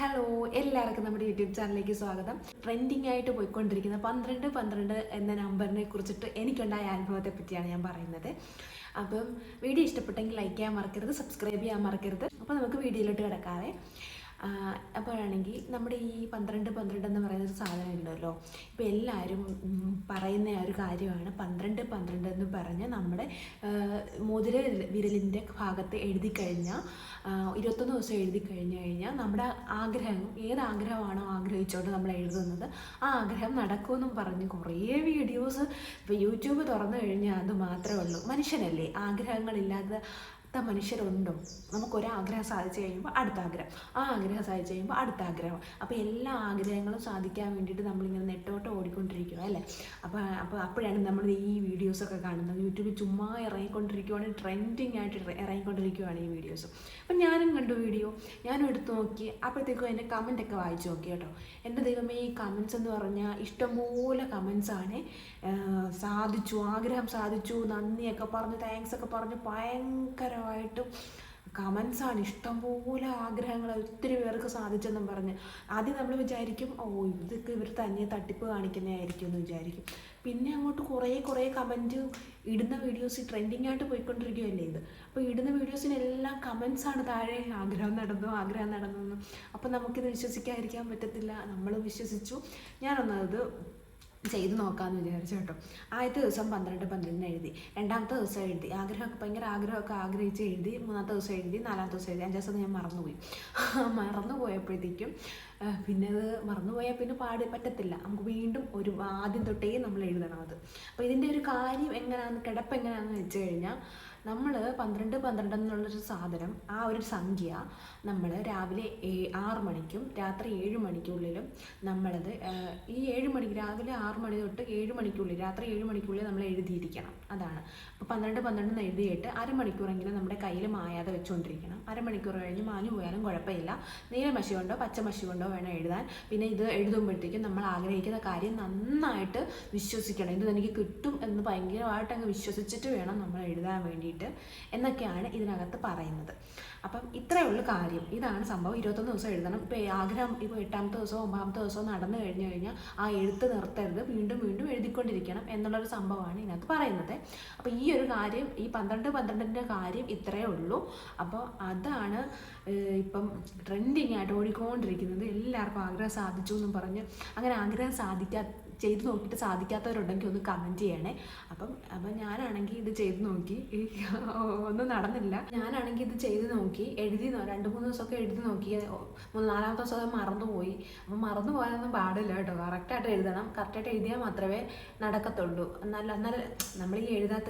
Hello, എല്ലാവർക്കും നമ്മുടെ YouTube ചാനലിലേക്ക് സ്വാഗതം. ട്രെൻഡിങ് ആയിട്ട് പോയിക്കൊണ്ടിരിക്കുന്ന 12 എന്ന നമ്പറിനെ കുറിച്ചിട്ട് എനിക്കുണ്ടായ അനുഭവത്തെ പറ്റിയാണ് ഞാൻ പറയുന്നത്. അപ്പം വീഡിയോ ഇഷ്ടപ്പെട്ടെങ്കിൽ ലൈക്ക് ചെയ്യാൻ മറക്കരുത്, സബ്സ്ക്രൈബ് ചെയ്യാൻ മറക്കരുത്. അപ്പോൾ നമുക്ക് വീഡിയോയിലോട്ട് കിടക്കാവേ. അപ്പോഴാണെങ്കിൽ നമ്മുടെ ഈ 12 എന്ന് പറയുന്ന ഒരു സാധനം ഉണ്ടല്ലോ, ഇപ്പോൾ എല്ലാവരും പറയുന്ന ഒരു കാര്യമാണ് 12 എന്ന് പറഞ്ഞ് നമ്മുടെ മോതിര വിരലിൻ്റെ ഭാഗത്ത് എഴുതി കഴിഞ്ഞാൽ 21 ദിവസം എഴുതി കഴിഞ്ഞാൽ നമ്മുടെ ആഗ്രഹം, ഏത് ആഗ്രഹമാണോ ആഗ്രഹിച്ചുകൊണ്ട് നമ്മൾ എഴുതുന്നത് ആ ആഗ്രഹം നടക്കുമെന്നും പറഞ്ഞ് കുറേ വീഡിയോസ് ഇപ്പോൾ യൂട്യൂബ് തുറന്നു കഴിഞ്ഞാൽ അത് മാത്രമേ ഉള്ളൂ. മനുഷ്യനല്ലേ, ആഗ്രഹങ്ങളില്ലാതെ മനുഷ്യരുണ്ടോ? നമുക്കൊരാഗ്രഹം സാധിച്ചു കഴിയുമ്പോൾ അടുത്ത ആഗ്രഹം, ആ ആഗ്രഹം സാധിച്ചു കഴിയുമ്പോൾ അടുത്ത ആഗ്രഹം. അപ്പോൾ എല്ലാ ആഗ്രഹങ്ങളും സാധിക്കാൻ വേണ്ടിയിട്ട് നമ്മളിങ്ങനെ നെട്ടോട്ട് ഓടിക്കൊണ്ടിരിക്കുക അല്ലേ. അപ്പോഴാണ് നമ്മൾ ഈ വീഡിയോസൊക്കെ കാണുന്നത്. യൂട്യൂബിൽ ചുമ്മാ ഇറങ്ങിക്കൊണ്ടിരിക്കുകയാണ്, ട്രെൻഡിങ് ആയിട്ട് ഇറങ്ങിക്കൊണ്ടിരിക്കുകയാണ് ഈ വീഡിയോസ്. അപ്പം ഞാനും കണ്ടു വീഡിയോ, ഞാനും എടുത്തു നോക്കി. അപ്പോഴത്തേക്കും എൻ്റെ കമൻറ്റൊക്കെ വായിച്ചു നോക്കി കേട്ടോ. എൻ്റെ ദൈവമേ, ഈ കമൻസ് എന്ന് പറഞ്ഞാൽ ഇഷ്ടംപോലെ കമൻസാണ്. സാധിച്ചു, ആഗ്രഹം സാധിച്ചു, നന്ദിയൊക്കെ പറഞ്ഞ്, താങ്ക്സ് ഒക്കെ പറഞ്ഞ് ഭയങ്കരമായിട്ടും കമൻസാണ്. ഇഷ്ടംപോലെ ആഗ്രഹങ്ങൾ ഒത്തിരി പേർക്ക് സാധിച്ചെന്നും പറഞ്ഞ്. ആദ്യം നമ്മൾ വിചാരിക്കും, ഇതൊക്കെ ഇവർ തന്നെ തട്ടിപ്പ് കാണിക്കുന്നതായിരിക്കും എന്ന് വിചാരിക്കും. പിന്നെ അങ്ങോട്ട് കുറേ കമൻറ്റ് ഇടുന്ന വീഡിയോസ് ട്രെൻഡിങ് ആയിട്ട് പോയിക്കൊണ്ടിരിക്കുകയല്ലേ ഇത്. അപ്പോൾ ഇടുന്ന വീഡിയോസിനെല്ലാം കമൻസാണ് താഴെ, ആഗ്രഹം നടന്നു. അപ്പോൾ നമുക്കിത് വിശ്വസിക്കാതിരിക്കാൻ പറ്റത്തില്ല. നമ്മൾ വിശ്വസിച്ചു. ഞാനൊന്നത് ചെയ്ത് നോക്കാമെന്ന് വിചാരിച്ചു കേട്ടോ. ആദ്യത്തെ ദിവസം 12 എഴുതി, രണ്ടാമത്തെ ദിവസം എഴുതി, ഭയങ്കര ആഗ്രഹമൊക്കെ ആഗ്രഹിച്ച് എഴുതി, മൂന്നാമത്തെ ദിവസം എഴുതി, നാലാമത്തെ ദിവസം എഴുതി, അഞ്ചാം ദിവസം ഞാൻ മറന്നുപോയപ്പോഴത്തേക്കും പിന്നെ അത് മറന്നുപോയാൽ പിന്നെ പറ്റത്തില്ല. നമുക്ക് വീണ്ടും ആദ്യം തൊട്ടേ നമ്മൾ എഴുതണം അത്. അപ്പോൾ ഇതിൻ്റെ ഒരു കാര്യം എങ്ങനെയാണെന്ന്, കിടപ്പ് എങ്ങനെയാണെന്ന് വെച്ച് കഴിഞ്ഞാൽ, നമ്മൾ 12 എന്നുള്ളൊരു സാധനം, ആ ഒരു സംഖ്യ നമ്മൾ രാവിലെ 6 മണിക്കും രാത്രി 7 മണിക്കുള്ളിലും നമ്മളത് ഈ 7 മണിക്ക്, രാവിലെ 6 മണി തൊട്ട് 7 മണിക്കുള്ളിൽ, രാത്രി 7 മണിക്കുള്ളിൽ നമ്മൾ എഴുതിയിരിക്കണം. അതാണ്. അപ്പോൾ 12 എഴുതിയിട്ട് അരമണിക്കൂറെങ്കിലും നമ്മുടെ കയ്യിൽ മായാതെ വെച്ചുകൊണ്ടിരിക്കണം. അരമണിക്കൂർ കഴിഞ്ഞ് മാഞ്ഞു പോയാലും കുഴപ്പമില്ല. നീല മഷി കൊണ്ടോ പച്ച മഷി കൊണ്ടോ വേണം എഴുതാൻ. പിന്നെ ഇത് എഴുതുമ്പോഴത്തേക്കും നമ്മൾ ആഗ്രഹിക്കുന്ന കാര്യം നന്നായിട്ട് വിശ്വസിക്കണം. ഇത് എനിക്ക് കിട്ടും എന്ന് ഭയങ്കരമായിട്ട് അങ്ങ് വിശ്വസിച്ചിട്ട് വേണം നമ്മൾ എഴുതാൻ വേണ്ടിയിട്ട് എന്നൊക്കെയാണ് ഇതിനകത്ത് പറയുന്നത്. അപ്പം ഇത്രയേ ഉള്ളൂ കാര്യം. ഇതാണ് സംഭവം. 21 ദിവസം എഴുതണം. ഇപ്പോൾ ആഗ്രഹം ഇപ്പോൾ 8ാമത്തെ ദിവസമോ 9ാമത്തെ ദിവസമോ നടന്നു കഴിഞ്ഞാൽ ആ എഴുത്ത് നിർത്തരുത്, വീണ്ടും എഴുതിക്കൊണ്ടിരിക്കണം എന്നുള്ളൊരു സംഭവമാണ് ഇതിനകത്ത് പറയുന്നത്. അപ്പോൾ ഈ ഒരു കാര്യം, ഈ 12 കാര്യം ഇത്രയേ ഉള്ളൂ. അപ്പോൾ അതാണ് ഇപ്പം ട്രെൻഡിങ് ആയിട്ട് ഓടിക്കൊണ്ടിരിക്കുന്നത്. എല്ലാവർക്കും ആഗ്രഹം സാധിച്ചു എന്നും പറഞ്ഞ്, അങ്ങനെ ആഗ്രഹം ചെയ്ത് നോക്കിയിട്ട് സാധിക്കാത്തവരുണ്ടെങ്കിൽ ഒന്ന് കമൻറ്റ് ചെയ്യണേ. അപ്പം ഞാനാണെങ്കിൽ ഇത് ചെയ്ത് നോക്കി, ഒന്നും നടന്നില്ല. ഞാനാണെങ്കിൽ ഇത് ചെയ്ത് നോക്കി, എഴുതി 2-3 ദിവസമൊക്കെ എഴുതി നോക്കി. 4ാമത്തെ ദിവസം അത് മറന്നുപോയി. അപ്പം മറന്നു പോകാനൊന്നും പാടില്ല കേട്ടോ. കറക്റ്റായിട്ട് എഴുതണം. കറക്റ്റായിട്ട് എഴുതിയാൽ മാത്രമേ നടക്കത്തുള്ളൂ. എന്നാൽ നമ്മൾ ഈ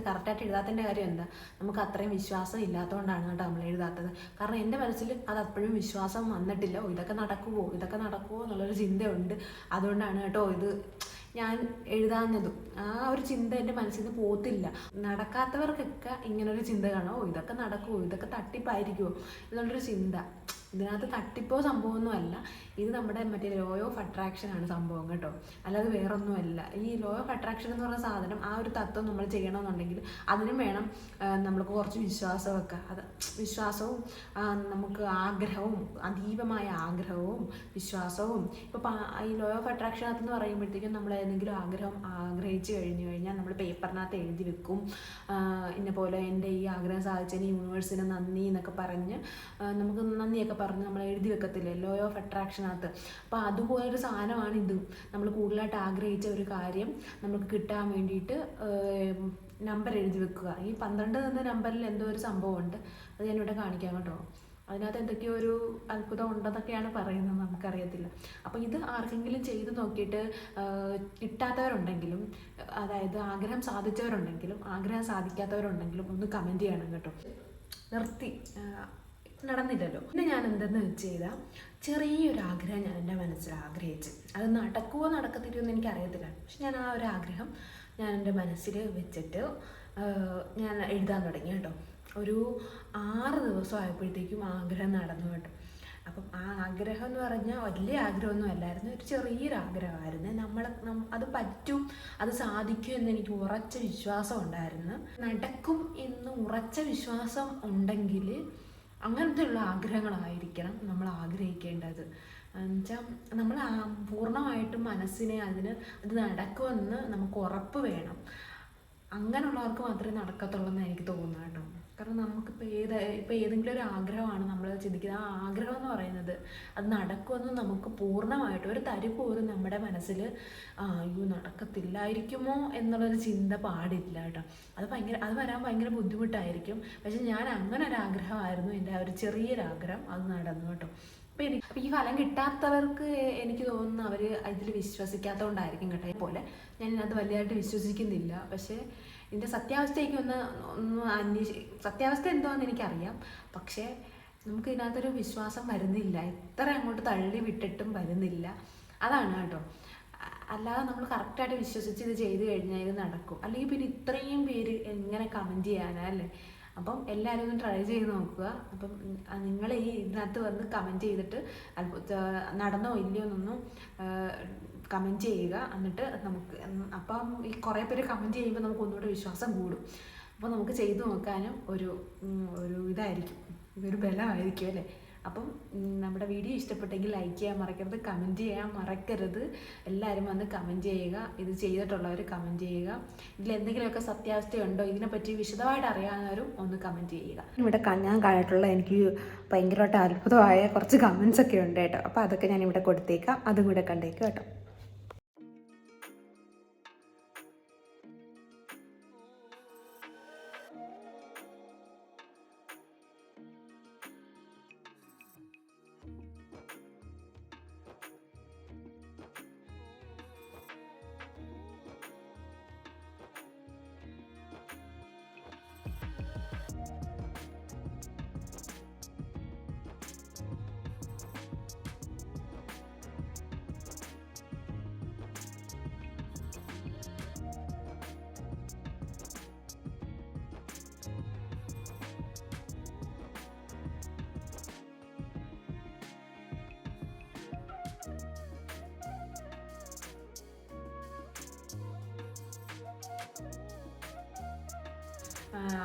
കറക്റ്റായിട്ട് എഴുതാത്തതിൻ്റെ കാര്യം എന്താ, നമുക്ക് അത്രയും വിശ്വാസം ഇല്ലാത്തതുകൊണ്ടാണ് കേട്ടോ നമ്മൾ എഴുതാത്തത്. കാരണം എൻ്റെ മനസ്സിൽ അത് അപ്പോഴും വിശ്വാസം വന്നിട്ടില്ല. ഇതൊക്കെ നടക്കുമോ എന്നുള്ളൊരു ചിന്തയുണ്ട്. അതുകൊണ്ടാണ് കേട്ടോ ഇത് ഞാൻ എഴുതാഞ്ഞതും. ആ ഒരു ചിന്ത എൻ്റെ മനസ്സിൽ നിന്ന് പോത്തില്ല. നടക്കാത്തവർക്കൊക്കെ ഇങ്ങനൊരു ചിന്ത കാണുമോ, ഇതൊക്കെ നടക്കുമോ, ഇതൊക്കെ തട്ടിപ്പായിരിക്കുമോ എന്നുള്ളൊരു ചിന്ത. ഇതിനകത്ത് തട്ടിപ്പോ സംഭവമൊന്നുമല്ല. ഇത് നമ്മുടെ മറ്റേ ലോ ഓഫ് അട്രാക്ഷൻ ആണ് സംഭവം കേട്ടോ, അല്ലാതെ വേറൊന്നുമല്ല. ഈ ലോ ഓഫ് അട്രാക്ഷൻ എന്ന് പറഞ്ഞ സാധനം, ആ ഒരു തത്വം നമ്മൾ ചെയ്യണമെന്നുണ്ടെങ്കിൽ അതിനും വേണം നമ്മൾക്ക് കുറച്ച് വിശ്വാസമൊക്കെ. വിശ്വാസവും നമുക്ക് ആഗ്രഹവും, അതീവമായ ആഗ്രഹവും വിശ്വാസവും. ഇപ്പോൾ ഈ ലോ ഓഫ് അട്രാക്ഷനകത്ത് എന്ന് പറയുമ്പോഴത്തേക്കും നമ്മൾ ഏതെങ്കിലും ആഗ്രഹം ആഗ്രഹിച്ച് കഴിഞ്ഞാൽ നമ്മൾ പേപ്പറിനകത്ത് എഴുതി വെക്കും. ഇന്ന പോലെ എൻ്റെ ഈ ആഗ്രഹം സാധിച്ചതിന് യൂണിവേഴ്സിന് നന്ദി എന്നൊക്കെ പറഞ്ഞ്, നമുക്ക് നന്ദിയൊക്കെ പറഞ്ഞ് നമ്മൾ എഴുതി വെക്കത്തില്ലേ ലോ ഓഫ് അട്രാക്ഷനകത്ത്. അപ്പോൾ അതുപോലൊരു സാധനമാണ് ഇതും. നമ്മൾ കൂടുതലായിട്ട് ആഗ്രഹിച്ച ഒരു കാര്യം നമുക്ക് കിട്ടാൻ വേണ്ടിയിട്ട് നമ്പർ എഴുതി വെക്കുക. ഈ 12 എന്ന നമ്പറിൽ എന്തോ ഒരു സംഭവമുണ്ട്, അത് ഞാനിവിടെ കാണിക്കാം കേട്ടോ. അതിനകത്ത് എന്തൊക്കെയോ ഒരു അത്ഭുതം ഉണ്ടെന്നൊക്കെയാണ് പറയുന്നത്, നമുക്കറിയത്തില്ല. അപ്പോൾ ഇത് ആർക്കെങ്കിലും ചെയ്ത് നോക്കിയിട്ട് കിട്ടാത്തവരുണ്ടെങ്കിലും, അതായത് ആഗ്രഹം സാധിച്ചവരുണ്ടെങ്കിലും ആഗ്രഹം സാധിക്കാത്തവരുണ്ടെങ്കിലും ഒന്ന് കമൻറ്റ് ചെയ്യണം കേട്ടോ. നിർത്തി നടന്നില്ലല്ലോ. പിന്നെ ഞാൻ എന്തെന്ന് വെച്ച് ചെയ്താൽ, ചെറിയൊരാഗ്രഹം ഞാൻ എൻ്റെ മനസ്സിൽ ആഗ്രഹിച്ച്, അത് നടക്കുമോ നടക്കത്തില്ലയോ എന്ന് എനിക്കറിയത്തില്ല. പക്ഷെ ഞാൻ ആ ഒരു ആഗ്രഹം ഞാൻ എൻ്റെ മനസ്സിൽ വെച്ചിട്ട് ഞാൻ എഴുതാൻ തുടങ്ങി കേട്ടോ. ഒരു 6 ദിവസം ആയപ്പോഴത്തേക്കും ആഗ്രഹം നടന്നു കേട്ടോ. അപ്പം ആ ആഗ്രഹം എന്ന് പറഞ്ഞാൽ വലിയ ആഗ്രഹമൊന്നും അല്ലായിരുന്നു, ഒരു ചെറിയൊരാഗ്രഹമായിരുന്നു. അത് പറ്റും, അത് സാധിക്കും എന്ന് എനിക്ക് ഉറച്ച വിശ്വാസം ഉണ്ടായിരുന്നു. നടക്കും എന്ന് ഉറച്ച വിശ്വാസം ഉണ്ടെങ്കിൽ അങ്ങനത്തെ ഉള്ള ആഗ്രഹങ്ങളായിരിക്കണം നമ്മൾ ആഗ്രഹിക്കേണ്ടത്. എന്നുവെച്ചാൽ നമ്മൾ പൂർണ്ണമായിട്ടും മനസ്സിനെ അത് നടക്കുമെന്ന് നമുക്ക് ഉറപ്പ് വേണം. അങ്ങനെയുള്ളവർക്ക് മാത്രമേ നടക്കത്തുള്ളൂ എന്ന് എനിക്ക് തോന്നുന്നു കേട്ടോ. കാരണം നമുക്കിപ്പോൾ ഏതെങ്കിലും ഒരു ആഗ്രഹമാണ് നമ്മൾ ചിന്തിക്കുന്നത്, ആ ആഗ്രഹം എന്ന് പറയുന്നത് അത് നടക്കുമെന്ന് നമുക്ക് പൂർണ്ണമായിട്ട് ഒരു തരി പോലും നമ്മുടെ മനസ്സിൽ അയ്യോ നടക്കത്തില്ലായിരിക്കുമോ എന്നുള്ളൊരു ചിന്ത പാടില്ല കേട്ടോ. അത് വരാൻ ഭയങ്കര ബുദ്ധിമുട്ടായിരിക്കും. പക്ഷെ ഞാൻ അങ്ങനെ ഒരു ആഗ്രഹമായിരുന്നു, എൻ്റെ ഒരു ചെറിയൊരാഗ്രഹം, അത് നടന്നു കേട്ടോ. അപ്പോൾ ഈ ഫലം കിട്ടാത്തവർക്ക് എനിക്ക് തോന്നുന്നു അവർ ഇതിൽ വിശ്വസിക്കാത്തതുകൊണ്ടായിരിക്കും കേട്ടോ. പോലെ ഞാൻ അത് വലിയതായിട്ട് വിശ്വസിക്കുന്നില്ല. പക്ഷേ ഇതിൻ്റെ സത്യാവസ്ഥയ്ക്ക് സത്യാവസ്ഥ എന്താണെന്ന് എനിക്കറിയാം. പക്ഷേ നമുക്ക് ഇതിനകത്തൊരു വിശ്വാസം വരുന്നില്ല, എത്ര അങ്ങോട്ട് തള്ളി വിട്ടിട്ടും വരുന്നില്ല. അതാണ് കേട്ടോ. അല്ലാതെ നമ്മൾ കറക്റ്റായിട്ട് വിശ്വസിച്ച് ഇത് ചെയ്ത് കഴിഞ്ഞാൽ ഇത് നടക്കും. അല്ലെങ്കിൽ പിന്നെ ഇത്രയും പേര് എങ്ങനെ കമൻറ്റ് ചെയ്യാനാ അല്ലേ? അപ്പം എല്ലാവരും ഒന്ന് ട്രൈ ചെയ്ത് നോക്കുക. അപ്പം നിങ്ങൾ ഈ ഇതിനകത്ത് വന്ന് കമൻറ്റ് ചെയ്തിട്ട് നടന്നോ ഇല്ലയോ എന്നൊന്നും കമൻറ്റ് ചെയ്യുക. എന്നിട്ട് നമുക്ക് അപ്പം ഈ കുറേ പേര് കമൻറ്റ് ചെയ്യുമ്പോൾ നമുക്ക് ഒന്നുകൂടെ വിശ്വാസം കൂടും. അപ്പോൾ നമുക്ക് ചെയ്ത് നോക്കാനും ഒരു ഇതായിരിക്കും, ഒരു ബലമായിരിക്കും അല്ലേ? അപ്പം നമ്മുടെ വീഡിയോ ഇഷ്ടപ്പെട്ടെങ്കിൽ ലൈക്ക് ചെയ്യാൻ മറക്കരുത്, കമൻറ്റ് ചെയ്യാൻ മറക്കരുത്. എല്ലാവരും വന്ന് കമൻറ്റ് ചെയ്യുക, ഇത് ചെയ്തിട്ടുള്ളവർ കമൻറ്റ് ചെയ്യുക. ഇതിലെന്തെങ്കിലുമൊക്കെ സത്യാവസ്ഥയുണ്ടോ, ഇതിനെപ്പറ്റി വിശദമായിട്ട് അറിയാവുന്നവരും ഒന്ന് കമൻറ്റ് ചെയ്യുക. ഇവിടെ ഞാൻ കണ്ടിട്ടുള്ള എനിക്ക് ഭയങ്കരമായിട്ട് അത്ഭുതമായ കുറച്ച് കമൻസ് ഒക്കെ ഉണ്ട് കേട്ടോ. അപ്പോൾ അതൊക്കെ ഞാൻ ഇവിടെ കൊടുത്തേക്കാം, അതും കൂടെ കണ്ടേക്കാം കേട്ടോ.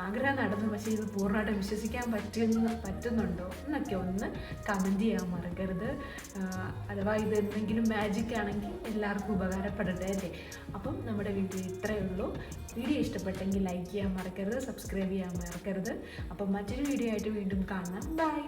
ആഗ്രഹം നടന്നു, പക്ഷേ ഇത് പൂർണ്ണമായിട്ട് വിശ്വസിക്കാൻ പറ്റുന്നുണ്ടോ എന്നൊക്കെ ഒന്ന് കമൻറ്റ് ചെയ്യാൻ മറക്കരുത്. അഥവാ ഇത് എന്തെങ്കിലും മാജിക് ആണെങ്കിൽ എല്ലാവർക്കും ഉപകാരപ്പെടട്ടെ അല്ലേ? അപ്പം നമ്മുടെ വീഡിയോ ഇത്രയേ ഉള്ളൂ. വീഡിയോ ഇഷ്ടപ്പെട്ടെങ്കിൽ ലൈക്ക് ചെയ്യാൻ മറക്കരുത്, സബ്സ്ക്രൈബ് ചെയ്യാൻ മറക്കരുത്. അപ്പം മറ്റൊരു വീഡിയോ ആയിട്ട് വീണ്ടും കാണാം. ബൈ.